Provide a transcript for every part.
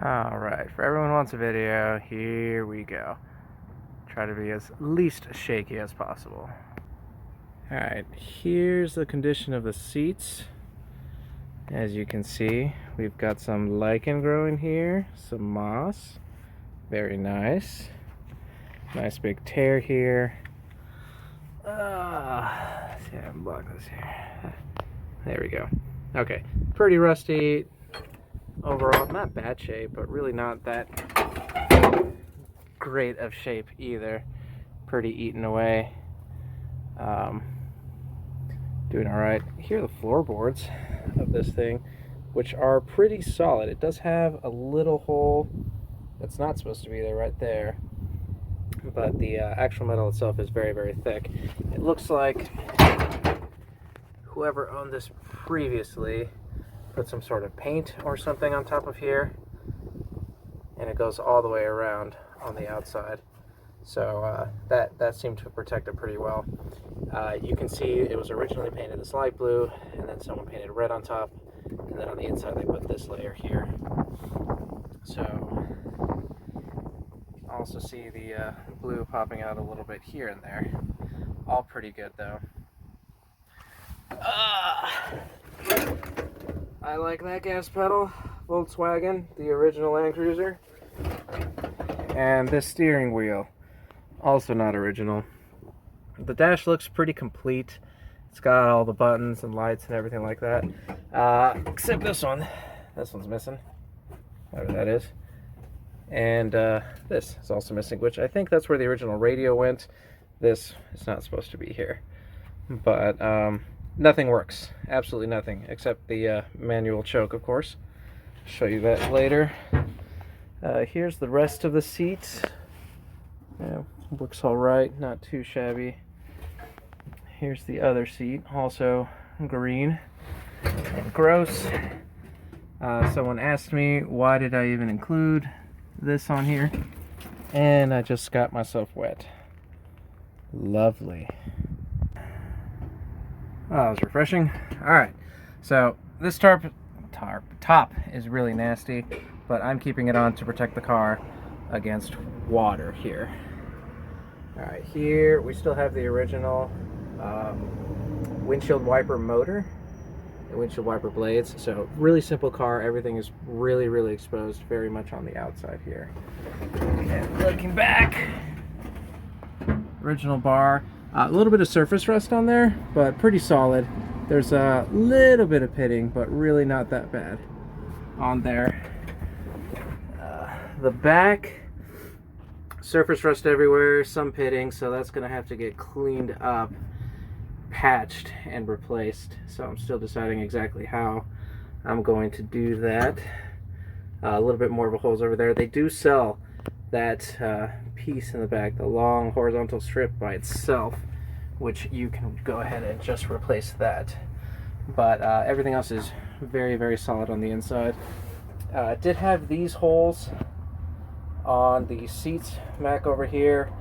Alright, for everyone who wants a video, here we go. Try to be as least shaky as possible. Alright, here's the condition of the seats. As you can see, we've got some lichen growing here, some moss. Very nice. Nice big tear here. See, I can block this here. There we go. Okay, pretty rusty. Overall, not bad shape, but really not that great of shape either. Pretty eaten away. Doing all right. Here are the floorboards of this thing, which are pretty solid. It does have a little hole that's not supposed to be there right there, but the actual metal itself is very, very thick. It looks like whoever owned this previously put some sort of paint or something on top of here, and it goes all the way around on the outside. So that seemed to protect it pretty well. You can see it was originally painted this light blue, and then someone painted red on top, and then on the inside they put this layer here. So also see the blue popping out a little bit here and there. All pretty good though. I like that gas pedal, Volkswagen, the original Land Cruiser. And this steering wheel, also not original. The dash looks pretty complete. It's got all the buttons and lights and everything like that. Except this one. This one's missing, whatever that is. And this is also missing, which I think that's where the original radio went. This is not supposed to be here. But nothing works, absolutely nothing, except the manual choke, of course. Show you that later. Here's the rest of the seat. Yeah, looks all right, not too shabby. Here's the other seat, also green and gross. Someone asked me why did I even include this on here, and I just got myself wet. Lovely. Oh, that was refreshing. Alright, so this top is really nasty, but I'm keeping it on to protect the car against water here. Alright, here we still have the original windshield wiper motor, the windshield wiper blades. So really simple car, everything is really, really exposed, very much on the outside here. And looking back, original bar. A little bit of surface rust on there, but pretty solid. There's a little bit of pitting, but really not that bad on there. The back, surface rust everywhere, some pitting, so that's going to have to get cleaned up, patched, and replaced. So I'm still deciding exactly how I'm going to do that. A little bit more of a holes over there. They do sell that piece in the back, the long horizontal strip by itself, which you can go ahead and just replace that. But everything else is very, very solid on the inside. It did have these holes on the seats back over here.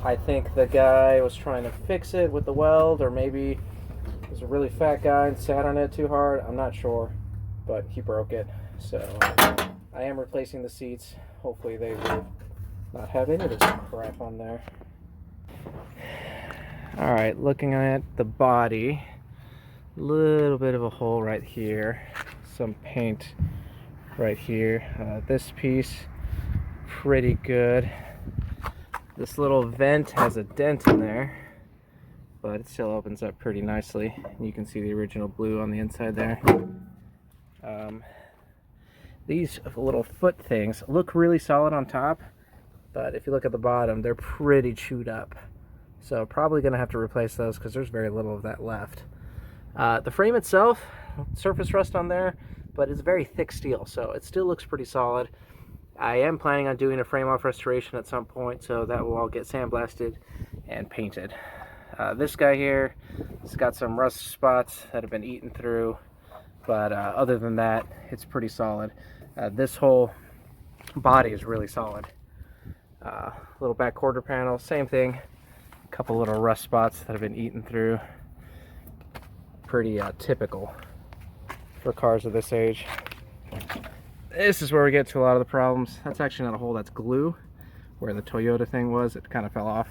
I think the guy was trying to fix it with the weld, or maybe it was a really fat guy and sat on it too hard. I'm not sure, but he broke it. So I am replacing the seats. Hopefully they will not have any of this crap on there. Alright, looking at the body, little bit of a hole right here, some paint right here. This piece, pretty good. This little vent has a dent in there, but it still opens up pretty nicely. And you can see the original blue on the inside there. These little foot things look really solid on top, but if you look at the bottom, they're pretty chewed up. So probably going to have to replace those because there's very little of that left. The frame itself, surface rust on there, but it's very thick steel, so it still looks pretty solid. I am planning on doing a frame off restoration at some point, so that will all get sandblasted and painted. This guy here, it's got some rust spots that have been eaten through, but other than that, it's pretty solid. This whole body is really solid. Little back quarter panel, same thing. A couple little rust spots that have been eaten through. Pretty typical for cars of this age. this is where we get to a lot of the problems. That's actually not a hole, that's glue. Where the Toyota thing was, it kind of fell off.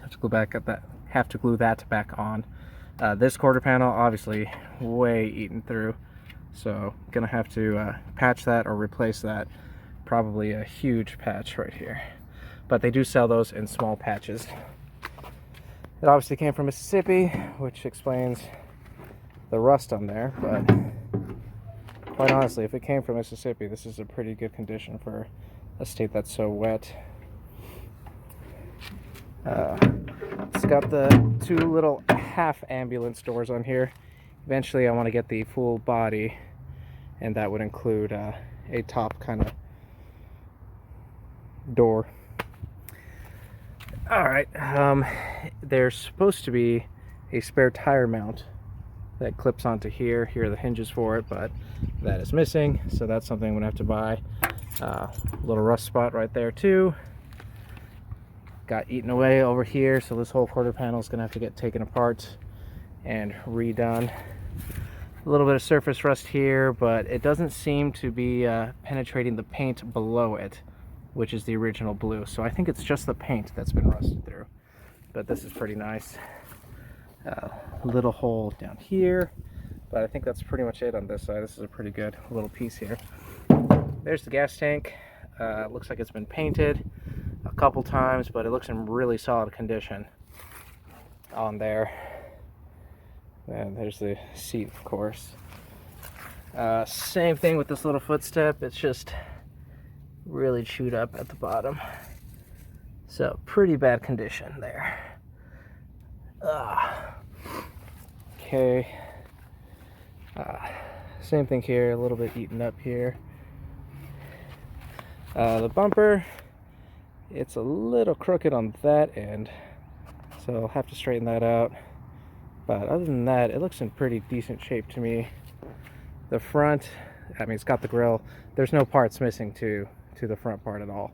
Have to glue that back on. This quarter panel, obviously, way eaten through. So, gonna have to patch that or replace that. Probably a huge patch right here. But they do sell those in small patches. It obviously came from Mississippi, which explains the rust on there, but quite honestly, if it came from Mississippi, this is a pretty good condition for a state that's so wet. It's got the two little half ambulance doors on here. Eventually I want to get the full body, and that would include a top kind of door. Alright, there's supposed to be a spare tire mount that clips onto here. Here are the hinges for it, but that is missing, so that's something I'm gonna have to buy. A little rust spot right there too. Got eaten away over here, so this whole quarter panel is gonna have to get taken apart and redone. A little bit of surface rust here, but it doesn't seem to be penetrating the paint below it, which is the original blue. So I think it's just the paint that's been rusted through. But this is pretty nice. Little hole down here, but I think that's pretty much it on this side. This is a pretty good little piece here. There's the gas tank. Looks like it's been painted a couple times, but it looks in really solid condition on there. And there's the seat, of course. Same thing with this little footstep. It's just really chewed up at the bottom. So pretty bad condition there. Okay. Same thing here, a little bit eaten up here. The bumper, it's a little crooked on that end, so I'll have to straighten that out. But other than that, it looks in pretty decent shape to me. The front, I mean, it's got the grill. There's no parts missing to the front part at all.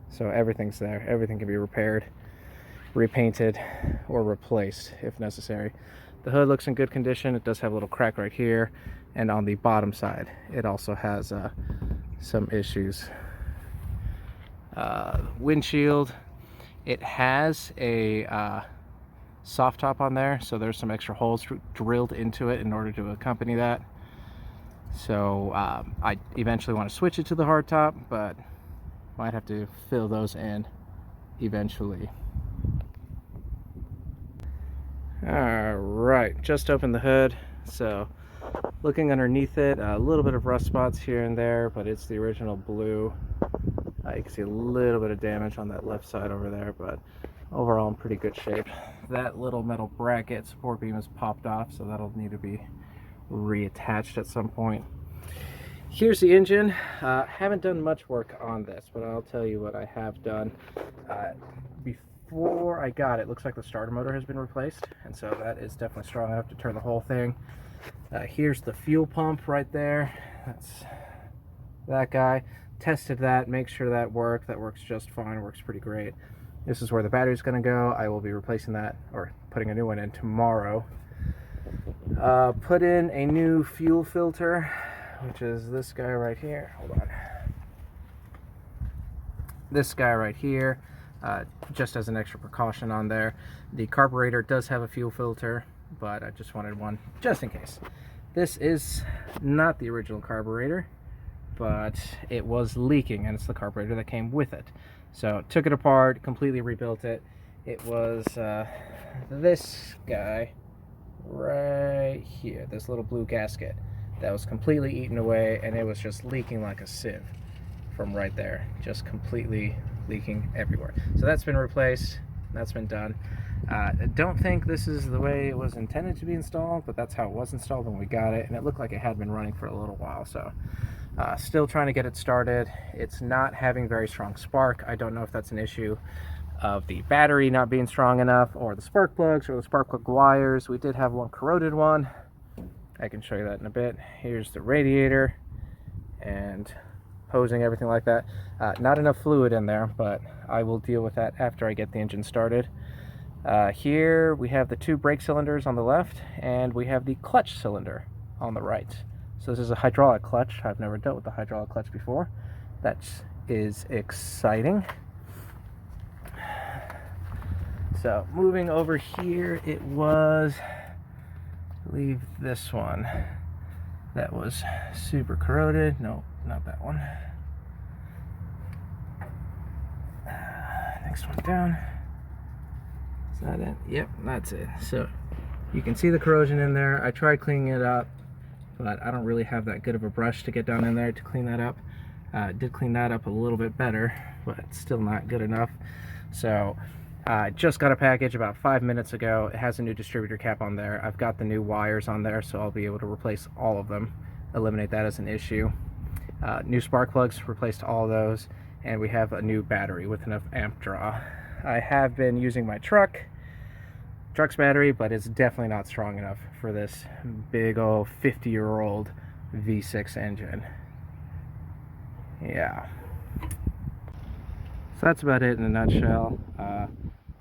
So everything's there. Everything can be repaired, repainted, or replaced if necessary. The hood looks in good condition. It does have a little crack right here, and on the bottom side it also has some issues. Windshield, it has a soft top on there, so there's some extra holes drilled into it in order to accompany that. So I eventually want to switch it to the hard top, but might have to fill those in eventually. Alright, just opened the hood, so looking underneath it, a little bit of rust spots here and there, but it's the original blue. You can see a little bit of damage on that left side over there, but overall in pretty good shape. That little metal bracket support beam is popped off, so that'll need to be reattached at some point. Here's the engine. Haven't done much work on this, but I'll tell you what I have done. Before I got it, looks like the starter motor has been replaced, and so that is definitely strong enough to turn the whole thing. Here's the fuel pump right there. That's that guy. Tested that, make sure that worked. That works just fine, works pretty great. This is where the battery's gonna go. I will be replacing that, or putting a new one in tomorrow. Put in a new fuel filter, which is this guy right here. Hold on. This guy right here, just as an extra precaution on there. The carburetor does have a fuel filter, but I just wanted one just in case. This is not the original carburetor, but it was leaking, and it's the carburetor that came with it. So took it apart, completely rebuilt it. It was this guy right here, this little blue gasket that was completely eaten away, and it was just leaking like a sieve from right there, just completely leaking everywhere. So that's been replaced, that's been done. I don't think this is the way it was intended to be installed, but that's how it was installed when we got it, and it looked like it had been running for a little while. So still trying to get it started. It's not having very strong spark. I don't know if that's an issue of the battery not being strong enough, or the spark plugs, or the spark plug wires. We did have one corroded one. I can show you that in a bit. Here's the radiator and hosing, everything like that. Not enough fluid in there, but I will deal with that after I get the engine started. Here we have the two brake cylinders on the left, and we have the clutch cylinder on the right. So this is a hydraulic clutch. I've never dealt with the hydraulic clutch before. That is exciting. So moving over here, it was, I believe, this one that was super corroded. No, not that one. Next one down. Is that it? Yep, that's it. So you can see the corrosion in there. I tried cleaning it up, but I don't really have that good of a brush to get down in there to clean that up. Did clean that up a little bit better, but still not good enough. So I just got a package about 5 minutes ago. It has a new distributor cap on there. I've got the new wires on there, so I'll be able to replace all of them, eliminate that as an issue. New spark plugs, replaced all of those, and we have a new battery with enough amp draw. I have been using my truck's battery, but it's definitely not strong enough for this big old 50-year-old V6 engine. Yeah. So that's about it in a nutshell. As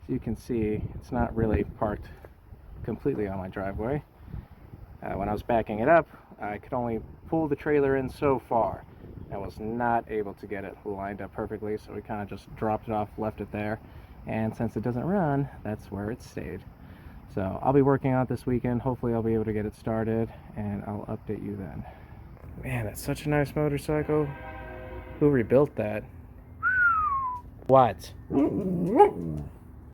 you can see, it's not really parked completely on my driveway. When I was backing it up, I could only pull the trailer in so far. I was not able to get it lined up perfectly, so we kind of just dropped it off, left it there, and since it doesn't run, that's where it stayed. So I'll be working on it this weekend. Hopefully I'll be able to get it started, and I'll update you then. Man, that's such a nice motorcycle. Who rebuilt that? What?